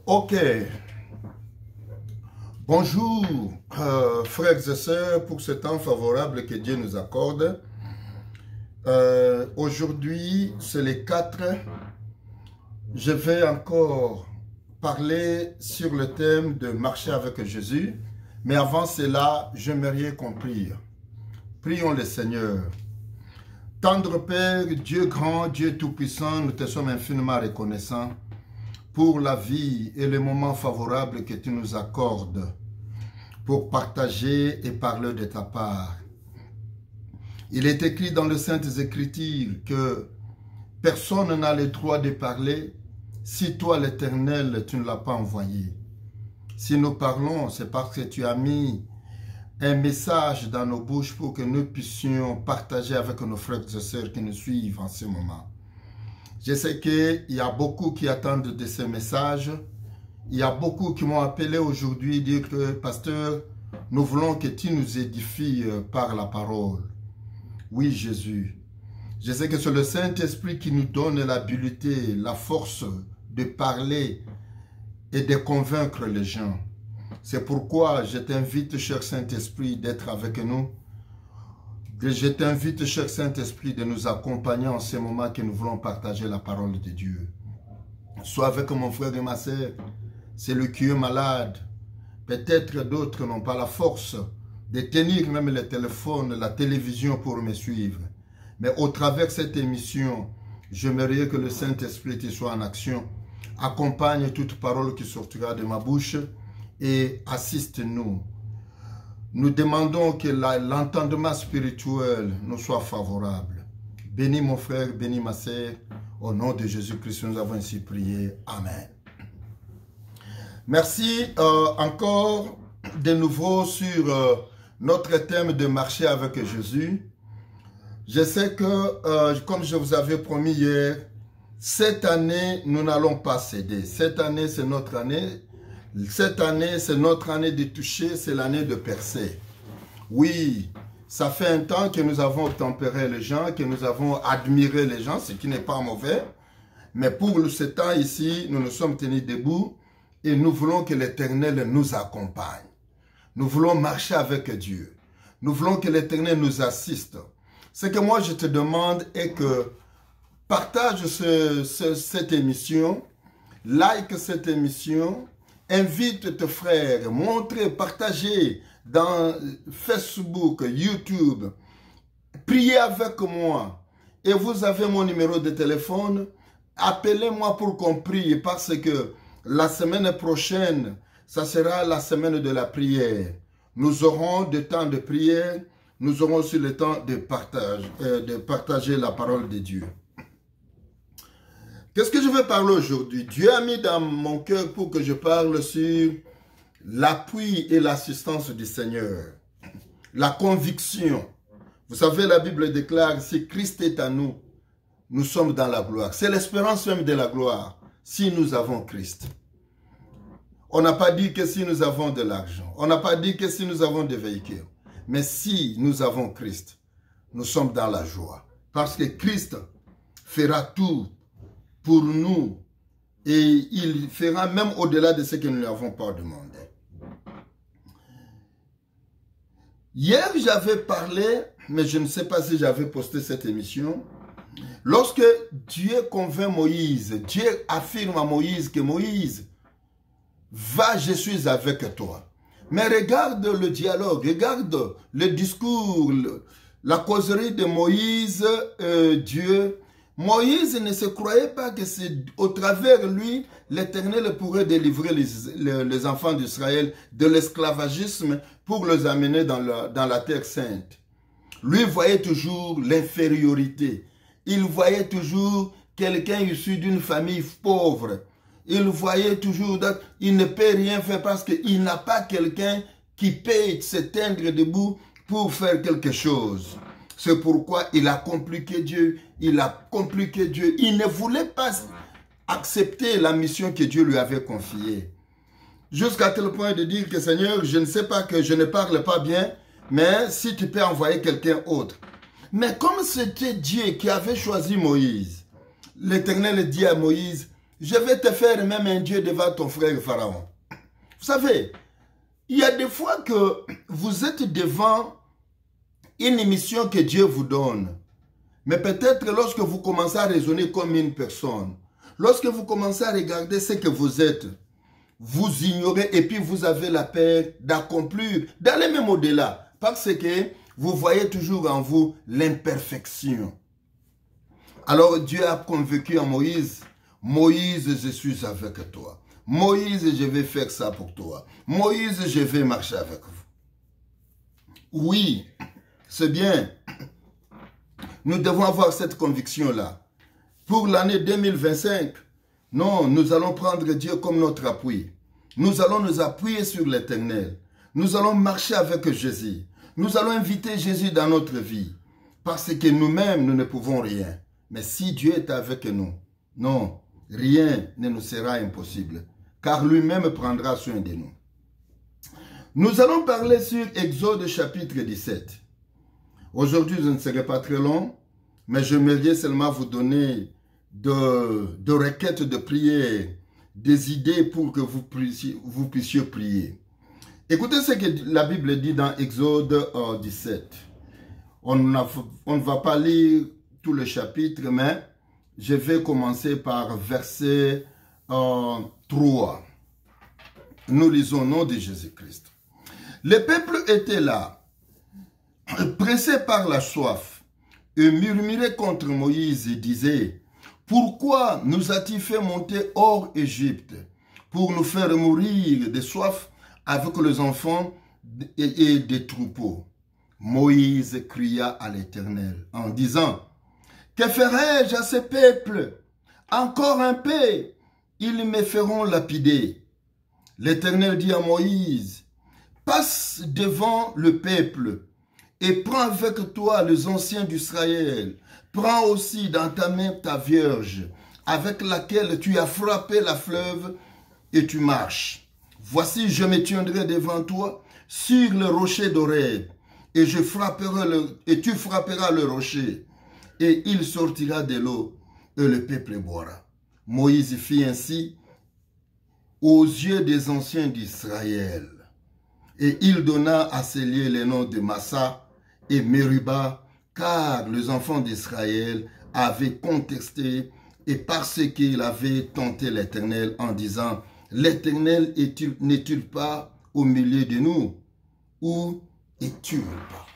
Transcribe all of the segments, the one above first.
Ok. Bonjour, frères et sœurs, pour ce temps favorable que Dieu nous accorde. Aujourd'hui, c'est les 4. Je vais encore parler sur le thème de marcher avec Jésus. Mais avant cela, j'aimerais qu'on prie. Prions le Seigneur. Tendre Père, Dieu grand, Dieu tout-puissant, nous te sommes infiniment reconnaissants pour la vie et les moments favorables que tu nous accordes pour partager et parler de ta part. Il est écrit dans les Saintes Écritures que personne n'a le droit de parler si toi, l'Éternel, tu ne l'as pas envoyé. Si nous parlons, c'est parce que tu as mis un message dans nos bouches pour que nous puissions partager avec nos frères et sœurs qui nous suivent en ce moment. Je sais qu'il y a beaucoup qui attendent de ces messages. Il y a beaucoup qui m'ont appelé aujourd'hui et dire que, pasteur, nous voulons que tu nous édifies par la parole. Oui, Jésus. Je sais que c'est le Saint-Esprit qui nous donne l'habilité, la force de parler et de convaincre les gens. C'est pourquoi je t'invite, cher Saint-Esprit, d'être avec nous. Je t'invite, cher Saint-Esprit, de nous accompagner en ce moment que nous voulons partager la parole de Dieu. Sois avec mon frère et ma sœur, celui qui est malade. Peut-être d'autres n'ont pas la force de tenir même le téléphone, la télévision pour me suivre. Mais au travers de cette émission, j'aimerais que le Saint-Esprit soit en action. Accompagne toute parole qui sortira de ma bouche et assiste-nous. Nous demandons que l'entendement spirituel nous soit favorable. Bénis mon frère, bénis ma sœur. Au nom de Jésus-Christ, nous avons ainsi prié. Amen. Merci encore de nouveau sur notre thème de marcher avec Jésus. Je sais que, comme je vous avais promis hier, cette année, nous n'allons pas céder. Cette année, c'est notre année. Cette année, c'est notre année de toucher, c'est l'année de percer. Oui, ça fait un temps que nous avons tempéré les gens, que nous avons admiré les gens, ce qui n'est pas mauvais. Mais pour ce temps ici, nous nous sommes tenus debout et nous voulons que l'Éternel nous accompagne. Nous voulons marcher avec Dieu. Nous voulons que l'Éternel nous assiste. Ce que moi je te demande est que partage cette émission, like cette émission, invite tes frères, montrez, partagez dans Facebook, YouTube. Priez avec moi. Et vous avez mon numéro de téléphone. Appelez-moi pour qu'on prie parce que la semaine prochaine, ça sera la semaine de la prière. Nous aurons des temps de prière. Nous aurons aussi le temps de partager la parole de Dieu. Qu'est-ce que je veux parler aujourd'hui? Dieu a mis dans mon cœur pour que je parle sur l'appui et l'assistance du Seigneur. La conviction. Vous savez, la Bible déclare, si Christ est à nous, nous sommes dans la gloire. C'est l'espérance même de la gloire, si nous avons Christ. On n'a pas dit que si nous avons de l'argent. On n'a pas dit que si nous avons des véhicules. Mais si nous avons Christ, nous sommes dans la joie. Parce que Christ fera tout pour nous et il fera même au-delà de ce que nous lui avons pas demandé. Hier, j'avais parlé, mais je ne sais pas si j'avais posté cette émission. Lorsque Dieu convainc Moïse, Dieu affirme à Moïse que Moïse, va, je suis avec toi. Mais regarde le dialogue, regarde le discours, la causerie de Moïse, Dieu. Moïse ne se croyait pas que c'est au travers lui, l'Éternel pourrait délivrer les enfants d'Israël de l'esclavagisme pour les amener dans la terre sainte. Lui voyait toujours l'infériorité. Il voyait toujours quelqu'un issu d'une famille pauvre. Il voyait toujours qu'il ne peut rien faire parce qu'il n'a pas quelqu'un qui peut s'éteindre debout pour faire quelque chose. C'est pourquoi il a compliqué Dieu. Il ne voulait pas accepter la mission que Dieu lui avait confiée. Jusqu'à tel point de dire que Seigneur, je ne sais pas que je ne parle pas bien, mais si tu peux envoyer quelqu'un autre. Mais comme c'était Dieu qui avait choisi Moïse, l'Éternel dit à Moïse, je vais te faire même un Dieu devant ton frère Pharaon. Vous savez, il y a des fois que vous êtes devant une mission que Dieu vous donne. Mais peut-être lorsque vous commencez à raisonner comme une personne, lorsque vous commencez à regarder ce que vous êtes, vous ignorez et puis vous avez la peur d'accomplir, d'aller même au-delà. Parce que vous voyez toujours en vous l'imperfection. Alors Dieu a convaincu à Moïse, Moïse, je suis avec toi. Moïse, je vais faire ça pour toi. Moïse, je vais marcher avec vous. Oui, c'est bien. Nous devons avoir cette conviction-là. Pour l'année 2025, non, nous allons prendre Dieu comme notre appui. Nous allons nous appuyer sur l'Éternel. Nous allons marcher avec Jésus. Nous allons inviter Jésus dans notre vie. Parce que nous-mêmes, nous ne pouvons rien. Mais si Dieu est avec nous, non, rien ne nous sera impossible. Car lui-même prendra soin de nous. Nous allons parler sur Exode chapitre 17. Aujourd'hui, je ne serai pas très long, mais j'aimerais seulement vous donner de requêtes de prière, des idées pour que vous puissiez prier. Écoutez ce que la Bible dit dans Exode 17. On ne va pas lire tout le chapitre, mais je vais commencer par verset 3. Nous lisons au nom de Jésus-Christ. Le peuple était là, pressé par la soif, et murmurait contre Moïse et disait, « Pourquoi nous as-tu fait monter hors Égypte pour nous faire mourir de soif avec les enfants et des troupeaux ?» Moïse cria à l'Éternel en disant, « Que ferai-je à ce peuple? Encore un peu, ils me feront lapider. » L'Éternel dit à Moïse, « Passe devant le peuple et prends avec toi les anciens d'Israël. Prends aussi dans ta main ta vierge, avec laquelle tu as frappé la fleuve, et tu marches. Voici, je me tiendrai devant toi sur le rocher d'Horeb, et tu frapperas le rocher, et il sortira de l'eau, et le peuple boira. » Moïse fit ainsi aux yeux des anciens d'Israël. Et il donna à ces lieux les noms de Massa et Meriba, car les enfants d'Israël avaient contesté et parce qu'ils avaient tenté l'Éternel en disant, « L'Éternel n'est-il pas au milieu de nous? Où est-il pas? »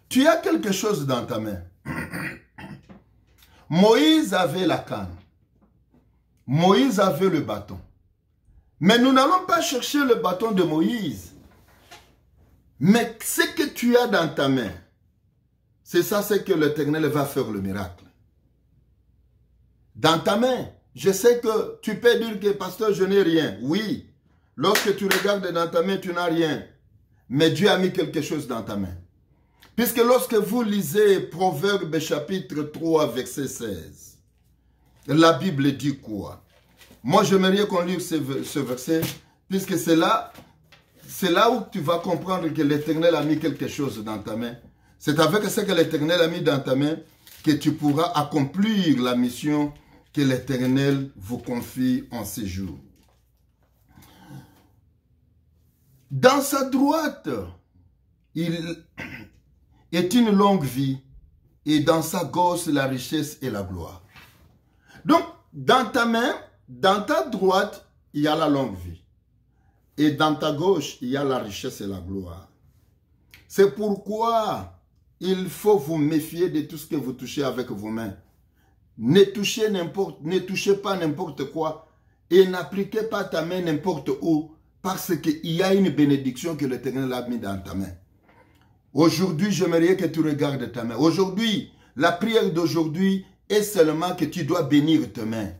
Tu as quelque chose dans ta main. Moïse avait la canne. Moïse avait le bâton. Mais nous n'allons pas chercher le bâton de Moïse. Mais ce que tu as dans ta main, c'est ça, c'est que l'Éternel va faire le miracle. Dans ta main, je sais que tu peux dire que, pasteur, je n'ai rien. Oui, lorsque tu regardes dans ta main, tu n'as rien. Mais Dieu a mis quelque chose dans ta main. Puisque lorsque vous lisez Proverbe chapitre 3, verset 16, la Bible dit quoi? Moi, j'aimerais qu'on lise ce verset, puisque c'est là où tu vas comprendre que l'Éternel a mis quelque chose dans ta main. C'est avec ce que l'Éternel a mis dans ta main que tu pourras accomplir la mission que l'Éternel vous confie en ces jours. Dans sa droite, il est une longue vie, et dans sa gauche, la richesse et la gloire. Donc, dans ta main, dans ta droite, il y a la longue vie. Et dans ta gauche, il y a la richesse et la gloire. C'est pourquoi il faut vous méfier de tout ce que vous touchez avec vos mains. Ne touchez pas n'importe quoi et n'appliquez pas ta main n'importe où parce qu'il y a une bénédiction que l'Éternel a mis dans ta main. Aujourd'hui, j'aimerais que tu regardes ta main. Aujourd'hui, la prière d'aujourd'hui est seulement que tu dois bénir tes mains.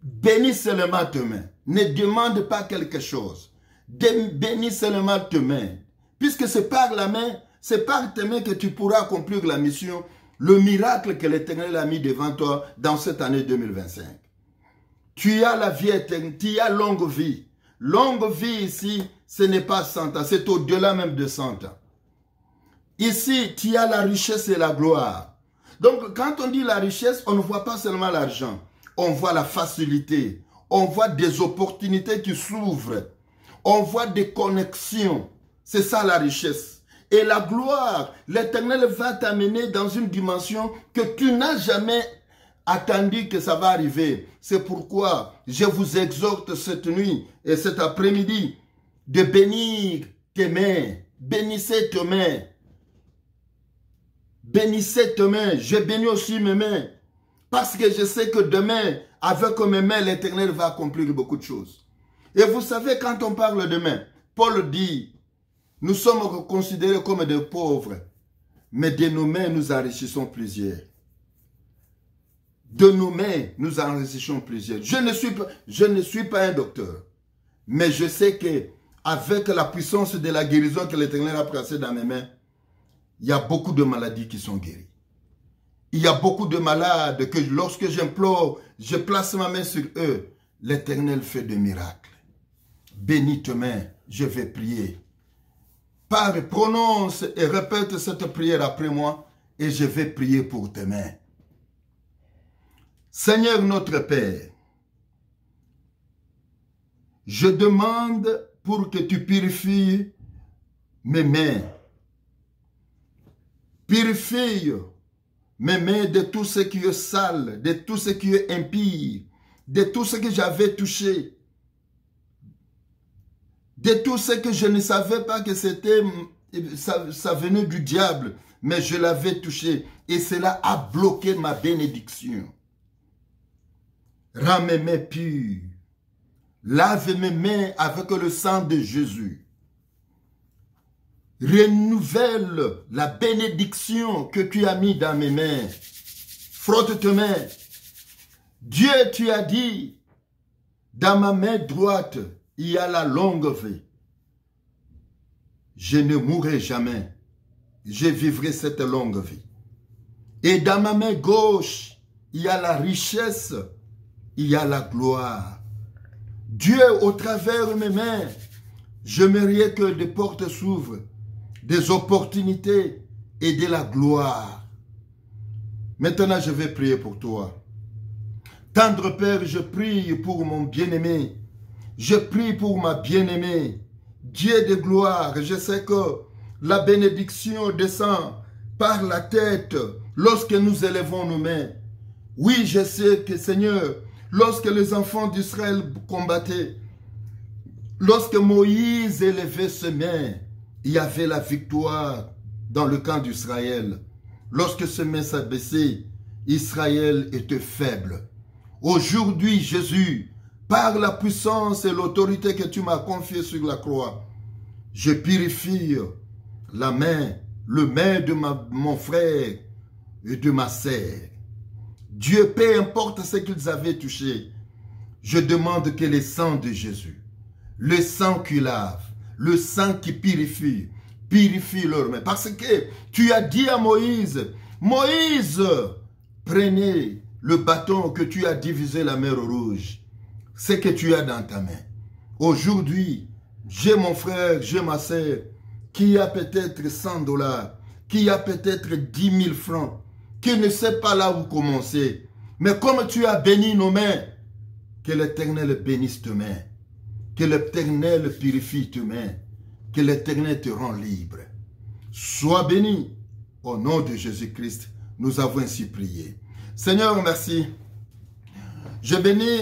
Bénis seulement tes mains. Ne demande pas quelque chose. Bénis seulement tes mains. Puisque c'est par la main, c'est par tes mains que tu pourras accomplir la mission, le miracle que l'Éternel a mis devant toi dans cette année 2025. Tu as la vie éternelle, tu as longue vie. Longue vie ici, ce n'est pas 100 ans, c'est au-delà même de 100 ans. Ici, tu as la richesse et la gloire. Donc, quand on dit la richesse, on ne voit pas seulement l'argent. On voit la facilité. On voit des opportunités qui s'ouvrent. On voit des connexions. C'est ça la richesse. Et la gloire, l'Éternel va t'amener dans une dimension que tu n'as jamais attendu que ça va arriver. C'est pourquoi je vous exhorte cette nuit et cet après-midi de bénir tes mains. Bénissez tes mains. Bénissez tes mains. Je bénis aussi mes mains. Parce que je sais que demain, avec mes mains, l'Éternel va accomplir beaucoup de choses. Et vous savez, quand on parle de mains, Paul dit, nous sommes considérés comme des pauvres, mais de nos mains, nous enrichissons plusieurs. De nos mains, nous enrichissons plusieurs. Je ne suis pas un docteur, mais je sais que avec la puissance de la guérison que l'Éternel a placée dans mes mains, il y a beaucoup de maladies qui sont guéries. Il y a beaucoup de malades que lorsque j'implore, je place ma main sur eux, l'Éternel fait des miracles. Bénis tes mains, je vais prier. Prononce et répète cette prière après moi et je vais prier pour tes mains. Seigneur notre Père, je demande pour que tu purifies mes mains. Purifie mes mains de tout ce qui est sale, de tout ce qui est impie, de tout ce que j'avais touché, de tout ce que je ne savais pas que c'était, ça venait du diable, mais je l'avais touché et cela a bloqué ma bénédiction. Rends mes mains pures, lave mes mains avec le sang de Jésus. Renouvelle la bénédiction que tu as mis dans mes mains. Frotte tes mains. Dieu, tu as dit, dans ma main droite, il y a la longue vie. Je ne mourrai jamais. Je vivrai cette longue vie. Et dans ma main gauche, il y a la richesse, il y a la gloire. Dieu, au travers de mes mains, j'aimerais que des portes s'ouvrent, des opportunités et de la gloire. Maintenant, je vais prier pour toi. Tendre Père, je prie pour mon bien-aimé. Je prie pour ma bien-aimée. Dieu de gloire, je sais que la bénédiction descend par la tête lorsque nous élevons nos mains. Oui, je sais que Seigneur, lorsque les enfants d'Israël combattaient, lorsque Moïse élevait ses mains, il y avait la victoire dans le camp d'Israël. Lorsque ses mains s'abaissaient, Israël était faible. Aujourd'hui, Jésus, par la puissance et l'autorité que tu m'as confiée sur la croix, je purifie la main, le main de mon frère et de ma sœur. Dieu, peu importe ce qu'ils avaient touché, je demande que le sang de Jésus, le sang qui lave, le sang qui purifie, purifie leurs mains. Parce que tu as dit à Moïse, Moïse, prenez le bâton que tu as divisé la mer Rouge, ce que tu as dans ta main. Aujourd'hui, j'ai mon frère, j'ai ma sœur, qui a peut-être $100, qui a peut-être 10 000 francs, qui ne sait pas là où commencer. Mais comme tu as béni nos mains, que l'Éternel bénisse tes mains. Que l'Éternel purifie tes mains. Que l'Éternel te rend libre. Sois béni. Au nom de Jésus-Christ, nous avons ainsi prié. Seigneur, merci. Je bénis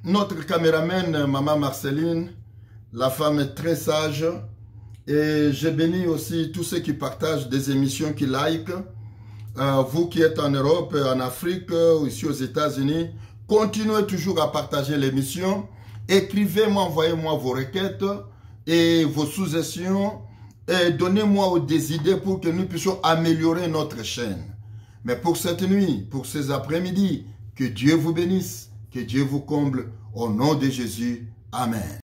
notre caméraman, Maman Marceline, la femme très sage. Et je bénis aussi tous ceux qui partagent des émissions, qui likent. Vous qui êtes en Europe, en Afrique, ou ici aux États-Unis, continuez toujours à partager l'émission. Écrivez-moi, envoyez-moi vos requêtes et vos suggestions et donnez-moi des idées pour que nous puissions améliorer notre chaîne. Mais pour cette nuit, pour ces après-midi, que Dieu vous bénisse, que Dieu vous comble. Au nom de Jésus, Amen.